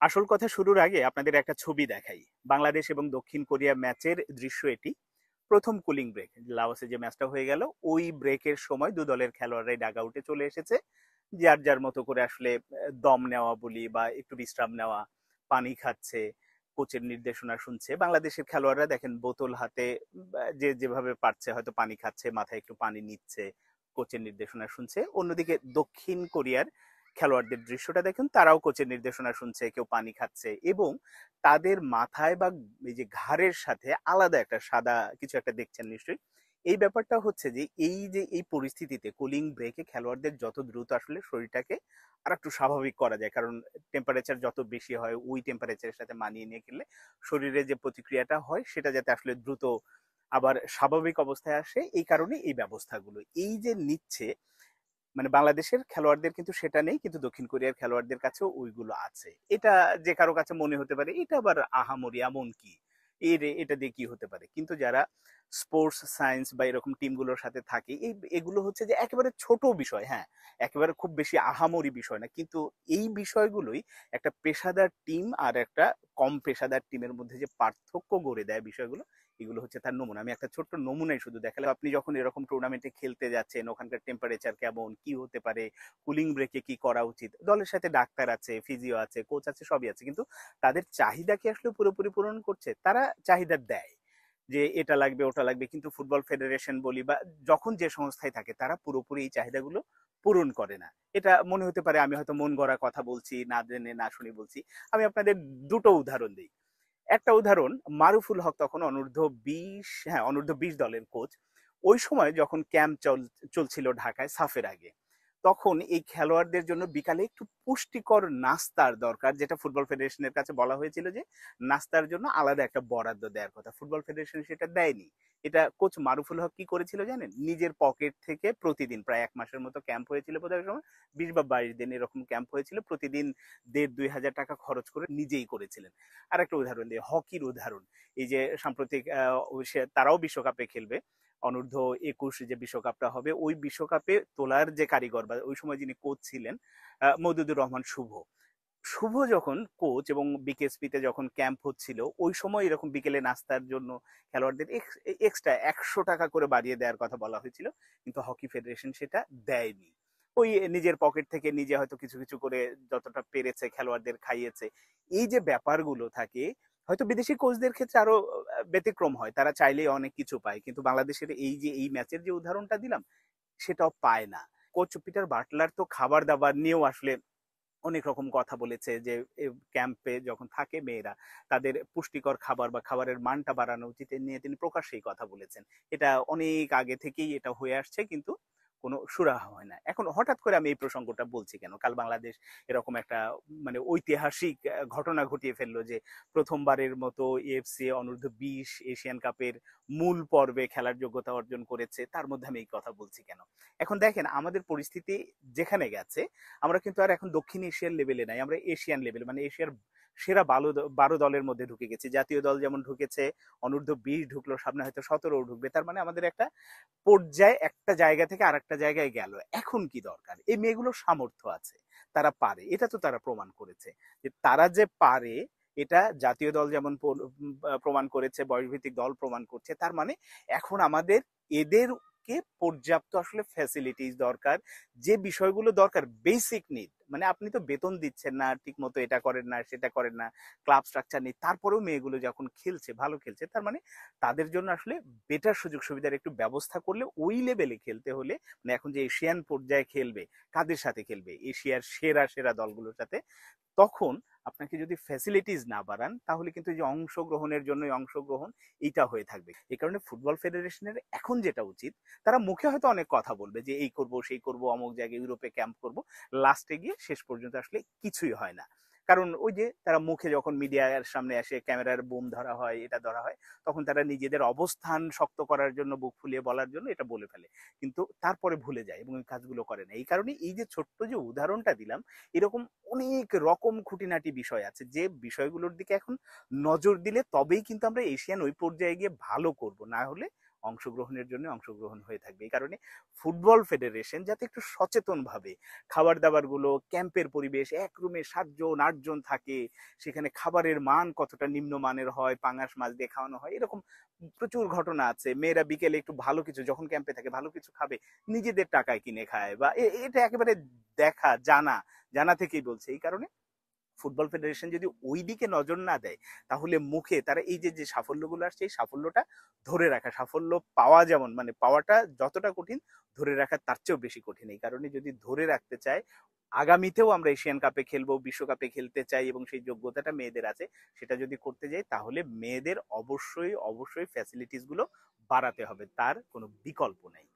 আসল কথা শুরুর আগে আপনাদের একটা ছবি দেখাই। বাংলাদেশ এবং দক্ষিণ কোরিয়া ম্যাচের দৃশ্য এটি। প্রথম কুলিং ব্রেক, লাওসে যে ম্যাচটা হয়ে গেল, ওই ব্রেকের সময় দু দলের খেলোয়াড়রাই ডাগ আউটে চলে এসেছে। যার যার মতো করে আসলে দম নেওয়া বলি বা একটু বিশ্রাম নেওয়া, পানি খাচ্ছে, কোচের নির্দেশনা শুনছে। বাংলাদেশের খেলোয়াড়রা দেখেন বোতল হাতে যে যেভাবে পারছে হয়তো পানি খাচ্ছে, মাথায় একটু পানি নিচ্ছে, কোচের নির্দেশনা শুনছে। অন্যদিকে দক্ষিণ কোরিয়ার খেলোয়াড়দের দৃশ্যটা দেখুন, তারাও কোচের নির্দেশনা শুনছে, কেউ পানি খাচ্ছে এবং তাদের মাথায় বা এই যে ঘাড়ের সাথে আলাদা একটা সাদা কিছু একটা দেখছেন নিশ্চয়ই। এই ব্যাপারটা হচ্ছে যে এই পরিস্থিতিতে কুলিং ব্রেকে খেলোয়াড়দের যত দ্রুত আসলে শরীরটাকে আর একটু স্বাভাবিক করা যায়, কারণ টেম্পারেচার যত বেশি হয় ওই টেম্পারেচারের সাথে মানিয়ে নিয়ে খেললে শরীরে যে প্রতিক্রিয়াটা হয় সেটা যাতে আসলে দ্রুত আবার স্বাভাবিক অবস্থায় আসে, এই কারণে এই ব্যবস্থাগুলো এই যে নিচ্ছে। মানে বাংলাদেশের খেলোয়াড়দের কিন্তু সেটা নেই, কিন্তু দক্ষিণ কোরিয়ার খেলোয়াড়দের কাছেও ওইগুলো আছে। এটা যে কারো কাছে মনে হতে পারে এটা আবার আহামরি এমন কি, এটা দিয়ে কি হতে পারে, কিন্তু যারা স্পোর্টস সায়েন্স বা এরকম টিমগুলোর সাথে থাকে এগুলো হচ্ছে যে একেবারে ছোট বিষয়। হ্যাঁ, একেবারে খুব বেশি আহামরি বিষয় না, কিন্তু এই বিষয়গুলোই একটা পেশাদার টিম আর একটা কম পেশাদার টিমের মধ্যে যে পার্থক্য গড়ে দেয় বিষয়গুলো, এগুলো হচ্ছে তার নমুনা। আমি একটা ছোট্ট নমুনাই শুধু দেখালে, আপনি যখন এরকম টুর্নামেন্টে খেলতে যাচ্ছেন ওখানকার টেম্পারেচার কেমন, কি হতে পারে, কুলিং ব্রেকে কি করা উচিত, দলের সাথে ডাক্তার আছে, ফিজিও আছে, কোচ আছে, সবই আছে, কিন্তু তাদের চাহিদা কি আসলে পুরোপুরি পূরণ করছে? তারা চাহিদা দেয় যে এটা লাগবে ওটা লাগবে, কিন্তু ফুটবল ফেডারেশন বলি বা যখন যে সংস্থায় থাকে তারা পুরোপুরি এই চাহিদাগুলো পূরণ করে না। এটা মনে হতে পারে আমি হয়তো মন গড়া কথা বলছি, না জেনে না শুনে বলছি। আমি আপনাদের দুটো উদাহরণ দিই। একটা উদাহরণ, মারুফুল হক তখন অনূর্ধ্ব 20, হ্যাঁ অনূর্ধ্ব 20 দলের কোচ। ওই সময় যখন ক্যাম্প চলছিল ঢাকায় সাফের আগে, তখন এই খেলোয়াড়দের জন্য বিকালে একটু পুষ্টিকর নাস্তার দরকার, যেটা ফুটবল ফেডারেশনের কাছে বলা হয়েছিল যে নাস্তার জন্য আলাদা একটা বরাদ্দ দেওয়ার কথা। ফুটবল ফেডারেশন সেটা দেয়নি। এটা কোচ মারুফুল হক কি করেছিল জানেন? নিজের পকেট থেকে প্রতিদিন প্রায় 1 মাসের মতো ক্যাম্প হয়েছিল বোধহয় সময়, 20 বা 22 দিন এরকম ক্যাম্প হয়েছিল, প্রতিদিন 1,500-2,000 টাকা খরচ করে নিজেই করেছিলেন। আর একটা উদাহরণ দিই, হকির উদাহরণ। এই যে সাম্প্রতিক তারাও বিশ্বকাপে খেলবে, অনূর্ধ্ব 21 যে বিশ্বকাপটা হবে, ওই বিশ্বকাপে তোলার যে কারিগর বা ওই সময় যিনি কোচ ছিলেন, মওদুদুর রহমান শুভ। শুভ যখন কোচ এবং বিকেএসপিতে যখন ক্যাম্প হচ্ছিল, ওই সময় এরকম বিকেলে নাস্তার জন্য খেলোয়াড়দের এক্সট্রা 100 টাকা করে বাড়িয়ে দেওয়ার কথা বলা হয়েছিল, কিন্তু হকি ফেডারেশন সেটা দেয়নি। ওই নিজের পকেট থেকে নিজে হয়তো কিছু কিছু করে যতটা পেরেছে খেলোয়াড়দের খাইয়েছে। এই যে ব্যাপারগুলো থাকে, হয়তো বিদেশি কোচদের ক্ষেত্রে আরো ব্যতিক্রম হয়, তারা চাইলেই অনেক কিছু পায়, কিন্তু বাংলাদেশের এই যে এই ম্যাচের যে উদাহরণটা দিলাম সেটাও পায় না। কোচ পিটার বাটলার তো খাবার দাবার নিয়েও আসলে অনেক রকম কথা বলেছে যে ক্যাম্পে যখন থাকে মেয়েরা, তাদের পুষ্টিকর খাবার বা খাবারের মানটা বাড়ানো উচিত, এ নিয়ে তিনি প্রকাশ্যেই কথা বলেছেন। এটা অনেক আগে থেকেই এটা হয়ে আসছে, কিন্তু কোনো সুরাহা হয় না। এখন হঠাৎ করে আমি এই প্রসঙ্গটা বলছি কেন? কাল বাংলাদেশ এরকম একটা মানে ঐতিহাসিক ঘটনা ঘটিয়ে ফেললো যে প্রথমবারের মতো এএফসি অনূর্ধ্ব 20 এশিয়ান কাপের মূল পর্বে খেলার যোগ্যতা অর্জন করেছে, তার মধ্যে আমি এই কথা বলছি কেন? এখন দেখেন আমাদের পরিস্থিতি যেখানে গেছে, আমরা কিন্তু আর এখন দক্ষিণ এশিয়ার লেভেলে নাই, আমরা এশিয়ান লেভেলে, মানে এশিয়ার সেরা 12 দলের মধ্যে ঢুকে গেছি। জাতীয় দল যেমন ঢুকেছে, অনূর্ধ্ব 20 ঢুকলো, সামনে হয়তো 17ও ঢুকবে। তার মানে আমাদের একটা পর্যায়ে একটা জায়গা থেকে আর একটা জায়গায় গেল। এখন কি দরকার? এই মেয়েগুলোর সামর্থ্য আছে, তারা পারে, এটা তো তারা প্রমাণ করেছে যে তারা যে পারে। এটা জাতীয় দল যেমন প্রমাণ করেছে, বয়সভিত্তিক দল প্রমাণ করছে। তার মানে এখন আমাদের এদেরকে পর্যাপ্ত আসলে ফ্যাসিলিটিস দরকার, যে বিষয়গুলো দরকার বেসিক নিড। মানে আপনি তো বেতন দিচ্ছেন না ঠিক মতো, এটা করেন না সেটা করেন না, ক্লাব স্ট্রাকচার নেই, তারপরেও মেয়েগুলো যখন খেলছে, ভালো খেলছে, তার মানে তাদের জন্য আসলে বেটার সুযোগ সুবিধার একটু ব্যবস্থা করলে ওই লেভেলে খেলতে হলে, মানে এখন যে এশিয়ান পর্যায়ে খেলবে, কাদের সাথে খেলবে? এশিয়ার সেরা সেরা দলগুলোর সাথে। তখন আপনাকে যদি ফ্যাসিলিটিস না বাড়ান, তাহলে কিন্তু এই যে অংশগ্রহণের জন্য অংশগ্রহণ এইটা হয়ে থাকবে। এই কারণে ফুটবল ফেডারেশনের এখন যেটা উচিত, তারা মুখে হয়তো অনেক কথা বলবে যে এই করব সেই করব, অমুক জায়গায় ইউরোপে ক্যাম্প করব, লাস্টে গিয়ে শেষ পর্যন্ত আসলে কিছুই হয় না। কারণ ওই যে তারা মুখে যখন মিডিয়ার সামনে আসে, ক্যামেরার বুম ধরা হয়, এটা ধরা হয়, তখন তারা নিজেদের অবস্থান শক্ত করার জন্য, বুক ফুলিয়ে বলার জন্য এটা বলে ফেলে, কিন্তু তারপরে ভুলে যায় এবং এই কাজগুলো করে না। এই কারণে এই যে ছোট্ট যে উদাহরণটা দিলাম, এরকম অনেক রকম খুঁটিনাটি বিষয় আছে যে বিষয়গুলোর দিকে এখন নজর দিলে তবেই কিন্তু আমরা এশিয়ান ওই পর্যায়ে গিয়ে ভালো করব, না হলে অংশগ্রহণের জন্য অংশগ্রহণ হয়ে থাকবে। এই কারণে ফুটবল ফেডারেশন যাতে একটু সচেতনভাবে খাবার দাবারগুলো, ক্যাম্পের পরিবেশ, এক রুমে 7 জন 8 জন থাকে, সেখানে খাবারের মান কতটা নিম্নমানের হয়, পাঙাশ মাছ দিয়ে খাওয়ানো হয়, এরকম প্রচুর ঘটনা আছে। মেয়েরা বিকেলে একটু ভালো কিছু, যখন ক্যাম্পে থাকে ভালো কিছু খাবে, নিজেদের টাকায় কিনে খায়, বা এটা একেবারে দেখা জানা জানা থেকেই বলছে। এই কারণে ফুটবল ফেডারেশন যদি ওই দিকে নজর না দেয়, তাহলে মুখে তারা এই যে যে সাফল্যগুলো আসছে, এই সাফল্যটা ধরে রাখা, সাফল্য পাওয়া যেমন মানে পাওয়াটা যতটা কঠিন, ধরে রাখা তার চেয়েও বেশি কঠিন। এই কারণে যদি ধরে রাখতে চায়, আগামীতেও আমরা এশিয়ান কাপে খেলবো, বিশ্বকাপে খেলতে চাই এবং সেই যোগ্যতাটা মেয়েদের আছে, সেটা যদি করতে যাই, তাহলে মেয়েদের অবশ্যই অবশ্যই ফ্যাসিলিটিস গুলো বাড়াতে হবে, তার কোনো বিকল্প নেই।